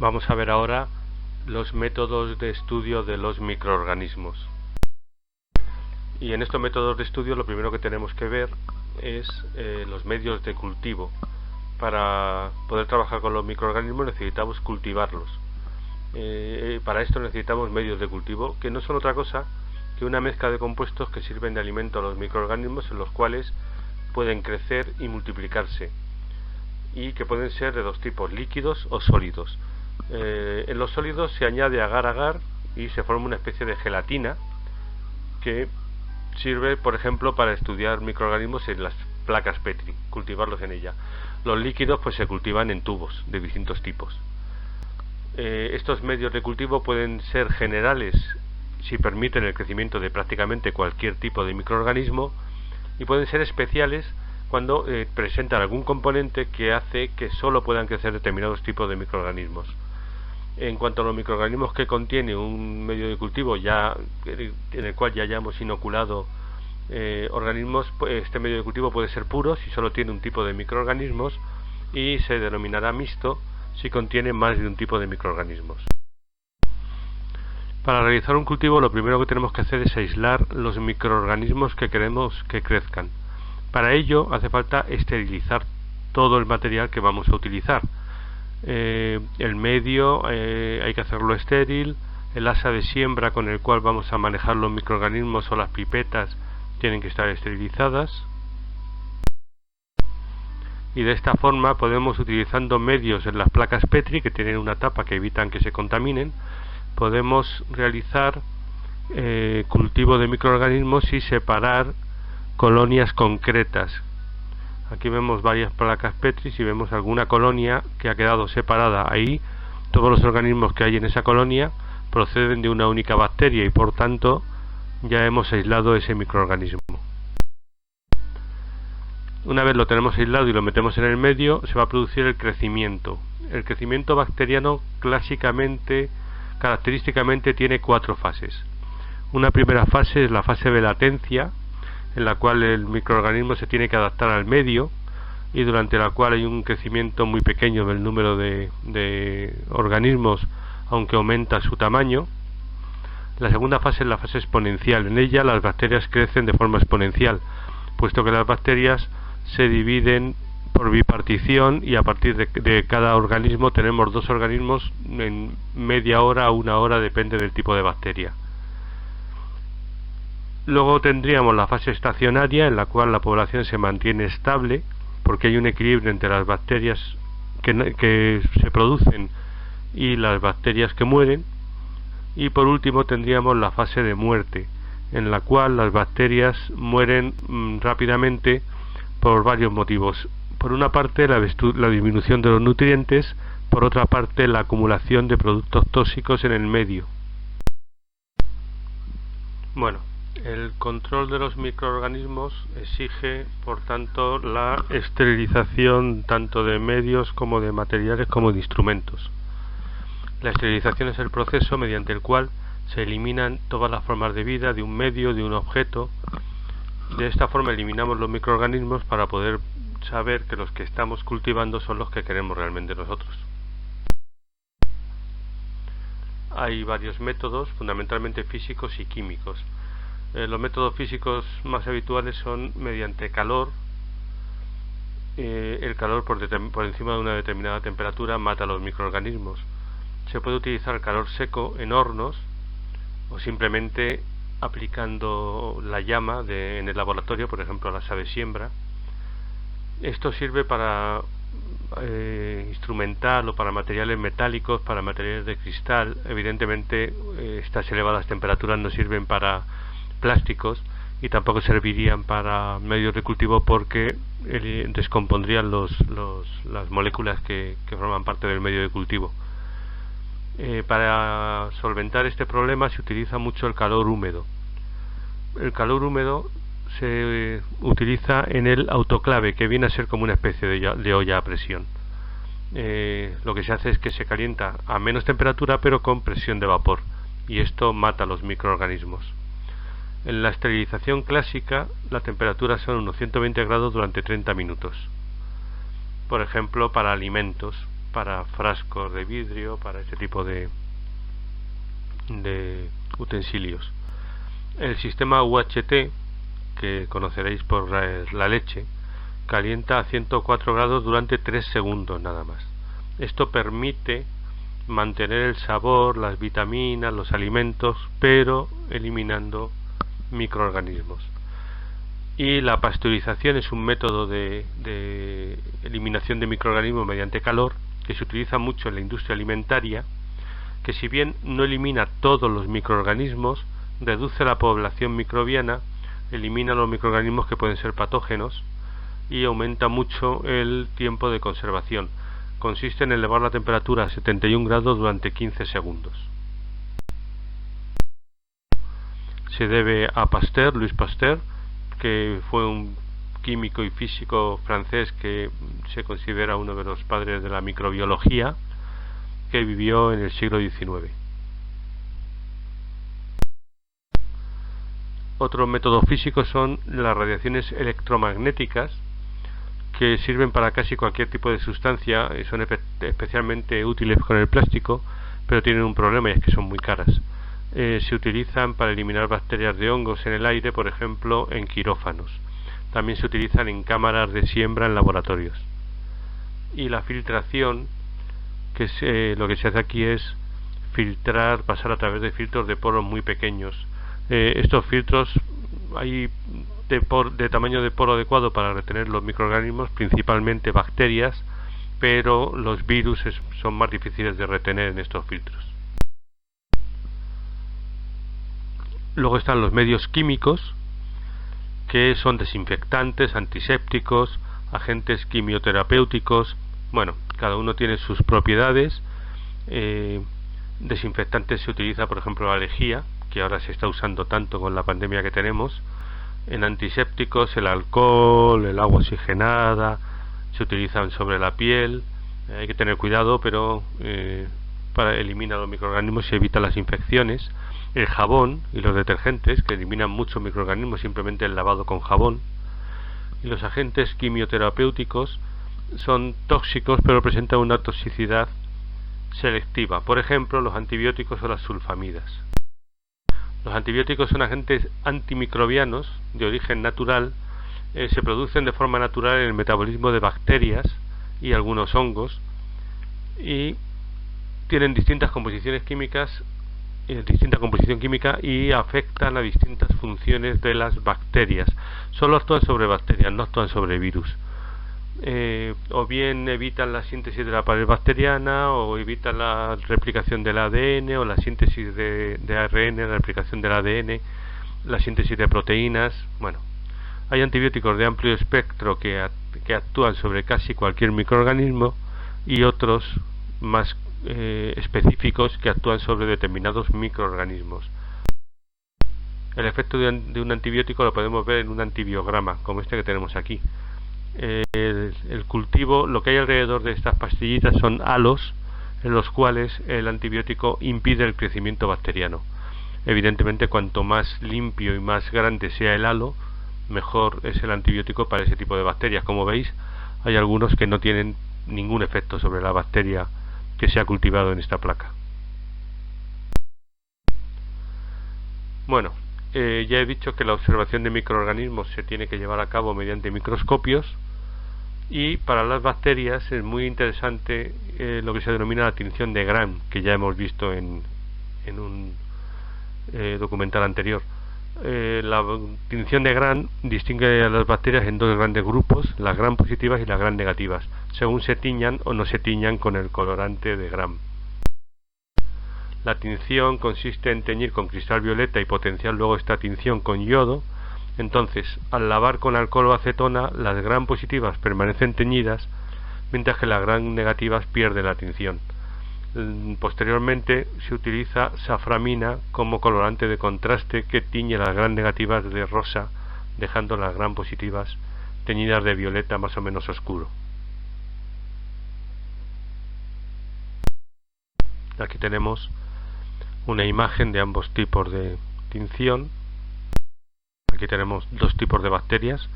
Vamos a ver ahora los métodos de estudio de los microorganismos. Y en estos métodos de estudio lo primero que tenemos que ver es los medios de cultivo. Para poder trabajar con los microorganismos necesitamos cultivarlos. Para esto necesitamos medios de cultivo que no son otra cosa que una mezcla de compuestos que sirven de alimento a los microorganismos, en los cuales pueden crecer y multiplicarse, y que pueden ser de dos tipos: líquidos o sólidos. En los sólidos se añade agar-agar y se forma una especie de gelatina que sirve, por ejemplo, para estudiar microorganismos en las placas Petri, cultivarlos en ella. Los líquidos pues se cultivan en tubos de distintos tipos. Estos medios de cultivo pueden ser generales si permiten el crecimiento de prácticamente cualquier tipo de microorganismo, y pueden ser especiales cuando presentan algún componente que hace que solo puedan crecer determinados tipos de microorganismos. En cuanto a los microorganismos que contiene un medio de cultivo en el cual ya hayamos inoculado organismos, pues este medio de cultivo puede ser puro si solo tiene un tipo de microorganismos, y se denominará mixto si contiene más de un tipo de microorganismos. Para realizar un cultivo, lo primero que tenemos que hacer es aislar los microorganismos que queremos que crezcan. Para ello hace falta esterilizar todo el material que vamos a utilizar. El medio hay que hacerlo estéril, el asa de siembra con el cual vamos a manejar los microorganismos o las pipetas tienen que estar esterilizadas, y de esta forma podemos, utilizando medios en las placas Petri que tienen una tapa que evitan que se contaminen, podemos realizar cultivo de microorganismos y separar colonias concretas. Aquí vemos varias placas Petri y vemos alguna colonia que ha quedado separada. Ahí todos los organismos que hay en esa colonia proceden de una única bacteria y por tanto ya hemos aislado ese microorganismo. Una vez lo tenemos aislado y lo metemos en el medio, se va a producir el crecimiento. El crecimiento bacteriano característicamente tiene 4 fases. Una primera fase es la fase de latencia, en la cual el microorganismo se tiene que adaptar al medio y durante la cual hay un crecimiento muy pequeño del número de organismos, aunque aumenta su tamaño. La segunda fase es la fase exponencial. En ella las bacterias crecen de forma exponencial, puesto que las bacterias se dividen por bipartición y a partir de cada organismo tenemos 2 organismos en media hora a 1 hora, depende del tipo de bacteria. Luego tendríamos la fase estacionaria, en la cual la población se mantiene estable porque hay un equilibrio entre las bacterias que se producen y las bacterias que mueren. Y por último tendríamos la fase de muerte, en la cual las bacterias mueren rápidamente por varios motivos. Por una parte la disminución de los nutrientes, por otra parte la acumulación de productos tóxicos en el medio. Bueno, el control de los microorganismos exige, por tanto, la esterilización tanto de medios como de materiales como de instrumentos. La esterilización es el proceso mediante el cual se eliminan todas las formas de vida de un medio, de un objeto. De esta forma eliminamos los microorganismos para poder saber que los que estamos cultivando son los que queremos realmente nosotros. Hay varios métodos, fundamentalmente físicos y químicos. Los métodos físicos más habituales son mediante calor. El calor por encima de una determinada temperatura mata a los microorganismos. Se puede utilizar calor seco en hornos o simplemente aplicando la llama en el laboratorio, por ejemplo, la asa de siembra. Esto sirve para instrumental o para materiales metálicos, para materiales de cristal. Evidentemente estas elevadas temperaturas no sirven para plásticos y tampoco servirían para medios de cultivo porque descompondrían las moléculas que forman parte del medio de cultivo. Para solventar este problema se utiliza mucho el calor húmedo. El calor húmedo se utiliza en el autoclave, que viene a ser como una especie de olla a presión. Lo que se hace es que se calienta a menos temperatura pero con presión de vapor, y esto mata a los microorganismos. En la esterilización clásica la temperatura son unos 120 grados durante 30 minutos. Por ejemplo, para alimentos, para frascos de vidrio, para este tipo de utensilios. El sistema UHT, que conoceréis por la leche, calienta a 104 grados durante 3 segundos nada más. Esto permite mantener el sabor, las vitaminas, los alimentos, pero eliminando microorganismos. Y la pasteurización es un método de eliminación de microorganismos mediante calor que se utiliza mucho en la industria alimentaria, que si bien no elimina todos los microorganismos, reduce la población microbiana, elimina los microorganismos que pueden ser patógenos y aumenta mucho el tiempo de conservación. Consiste en elevar la temperatura a 71 grados durante 15 segundos. Se debe a Pasteur, Louis Pasteur, que fue un químico y físico francés que se considera uno de los padres de la microbiología, que vivió en el siglo XIX. Otros métodos físicos son las radiaciones electromagnéticas, que sirven para casi cualquier tipo de sustancia y son especialmente útiles con el plástico, pero tienen un problema y es que son muy caras. Se utilizan para eliminar bacterias de hongos en el aire, por ejemplo, en quirófanos. También se utilizan en cámaras de siembra en laboratorios. Y la filtración, lo que se hace aquí es filtrar, pasar a través de filtros de poros muy pequeños. Estos filtros hay de tamaño de poro adecuado para retener los microorganismos, principalmente bacterias, pero los virus son más difíciles de retener en estos filtros. Luego están los medios químicos, que son desinfectantes, antisépticos, agentes quimioterapéuticos. Bueno, cada uno tiene sus propiedades. Desinfectantes se utiliza, por ejemplo, la lejía, que ahora se está usando tanto con la pandemia que tenemos. En antisépticos, el alcohol, el agua oxigenada, se utilizan sobre la piel. Hay que tener cuidado, pero elimina los microorganismos y evita las infecciones. El jabón y los detergentes, que eliminan muchos microorganismos, simplemente el lavado con jabón. Y los agentes quimioterapéuticos son tóxicos, pero presentan una toxicidad selectiva. Por ejemplo, los antibióticos o las sulfamidas. Los antibióticos son agentes antimicrobianos de origen natural, se producen de forma natural en el metabolismo de bacterias y algunos hongos, y tienen distinta composición química y afectan a distintas funciones de las bacterias. Solo actúan sobre bacterias, no actúan sobre virus. O bien evitan la síntesis de la pared bacteriana, o evitan la replicación del ADN, o la síntesis de ARN, la replicación del ADN, la síntesis de proteínas. Bueno, hay antibióticos de amplio espectro que actúan sobre casi cualquier microorganismo, y otros más específicos que actúan sobre determinados microorganismos. El efecto de un antibiótico lo podemos ver en un antibiograma, como este que tenemos aquí. El cultivo, lo que hay alrededor de estas pastillitas son halos, en los cuales el antibiótico impide el crecimiento bacteriano. Evidentemente, cuanto más limpio y más grande sea el halo, mejor es el antibiótico para ese tipo de bacterias. Como veis, hay algunos que no tienen ningún efecto sobre la bacteria que se ha cultivado en esta placa. Bueno, ya he dicho que la observación de microorganismos se tiene que llevar a cabo mediante microscopios, y para las bacterias es muy interesante lo que se denomina la tinción de Gram, que ya hemos visto en un documental anterior. La tinción de Gram distingue a las bacterias en dos grandes grupos, las Gram positivas y las Gram negativas, según se tiñan o no se tiñan con el colorante de Gram. La tinción consiste en teñir con cristal violeta y potenciar luego esta tinción con yodo. Entonces, al lavar con alcohol o acetona, las Gram positivas permanecen teñidas, mientras que las Gram negativas pierden la tinción. Posteriormente se utiliza saframina como colorante de contraste que tiñe las Gram negativas de rosa, dejando las Gram positivas teñidas de violeta más o menos oscuro. Aquí tenemos una imagen de ambos tipos de tinción. Aquí tenemos dos tipos de bacterias.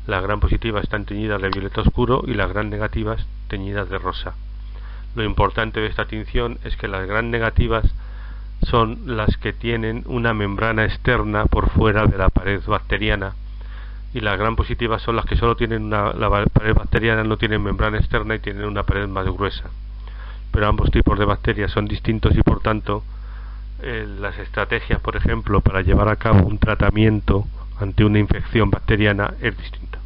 Las Gram positivas están teñidas de violeta oscuro y las Gram negativas teñidas de rosa. Lo importante de esta tinción es que las gram negativas son las que tienen una membrana externa por fuera de la pared bacteriana, y las gram positivas son las que solo tienen la pared bacteriana, no tienen membrana externa y tienen una pared más gruesa. Pero ambos tipos de bacterias son distintos y por tanto las estrategias, por ejemplo, para llevar a cabo un tratamiento ante una infección bacteriana es distinta.